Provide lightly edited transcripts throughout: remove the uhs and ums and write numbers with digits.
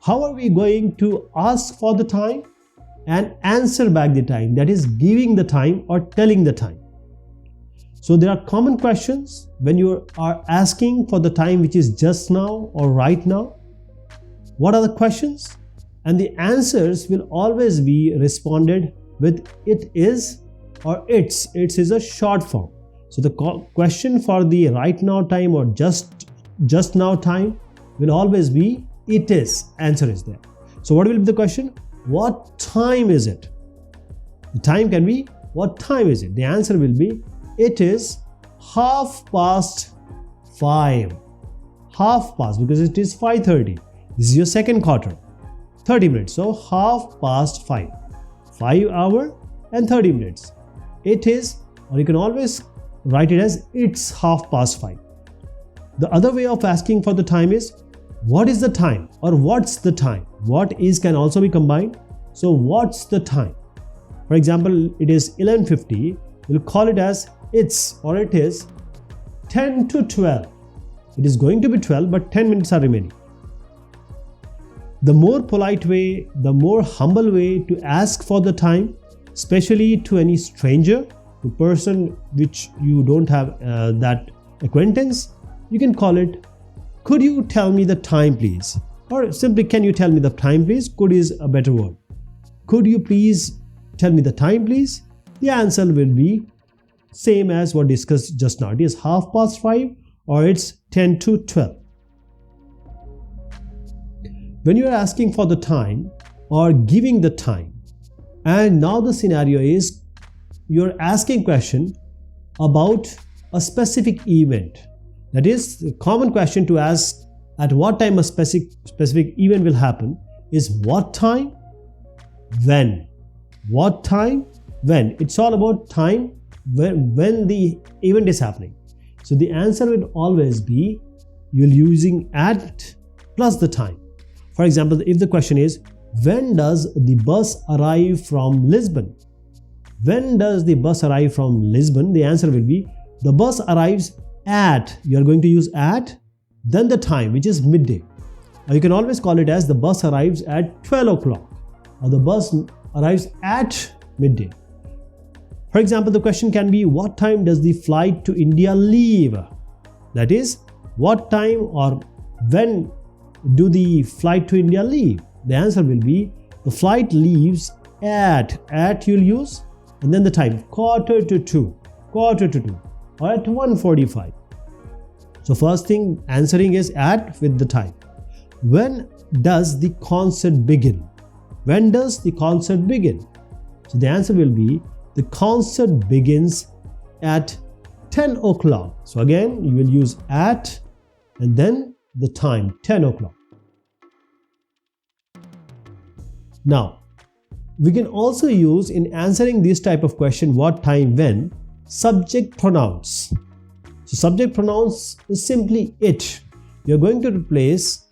how are we going to ask for the time and answer back the time, that is giving the time or telling the time. So there are common questions when you are asking for the time which is just now or right now. What are the questions? And the answers will always be responded with it is or its. Its is a short form. So the question for the right now time or just now time will always be it is. Answer is there. So what will be the question? What time is it? The time can be what time is it? The answer will be it is 5:30. Half past, because it is 5:30. This is your second quarter. 30 minutes. So 5:30. 5 hours and 30 minutes. It is, or you can always write it as it's 5:30. The other way of asking for the time is what is the time or what's the time. What is can also be combined. So what's the time? For example, it is 11:50. We'll call it as it's or it is 10 to 12. It is going to be 12, but 10 minutes are remaining. The more polite way, the more humble way to ask for the time, especially to any stranger, to person which you don't have that acquaintance, you can call it, could you tell me the time please? Or simply, can you tell me the time please? Could is a better word. Could you please tell me the time please? The answer will be same as what discussed just now. It is 5:30 or it's 10 to 12. When you are asking for the time or giving the time, and now the scenario is you're asking question about a specific event. That is the common question to ask at what time a specific event will happen is what time, when. What time, when. It's all about time when the event is happening. So the answer will always be you're using at plus the time. For example, if the question is when does the bus arrive from Lisbon? When does the bus arrive from Lisbon? The answer will be the bus arrives at, you are going to use at, then the time which is midday. Or you can always call it as the bus arrives at 12 o'clock or the bus arrives at midday. For example, the question can be what time does the flight to India leave? That is, what time or when do the flight to India leave? The answer will be the flight leaves at you'll use, and then the time, quarter to two, or at 1:45. So first thing answering is at with the time. When does the concert begin? When does the concert begin? So the answer will be the concert begins at 10 o'clock. So again, you will use at and then the time, 10 o'clock. Now, we can also use in answering this type of question, what time, when, subject pronouns. So subject pronouns is simply it. You're going to replace,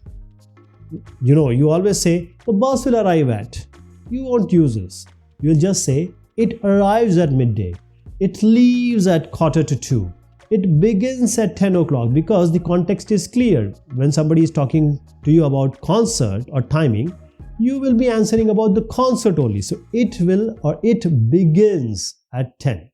you always say the bus will arrive at. You won't use this. You'll just say it arrives at midday. It leaves at 1:45. It begins at 10 o'clock because the context is clear. When somebody is talking to you about concert or timing, you will be answering about the concert only. So it will or it begins at 10.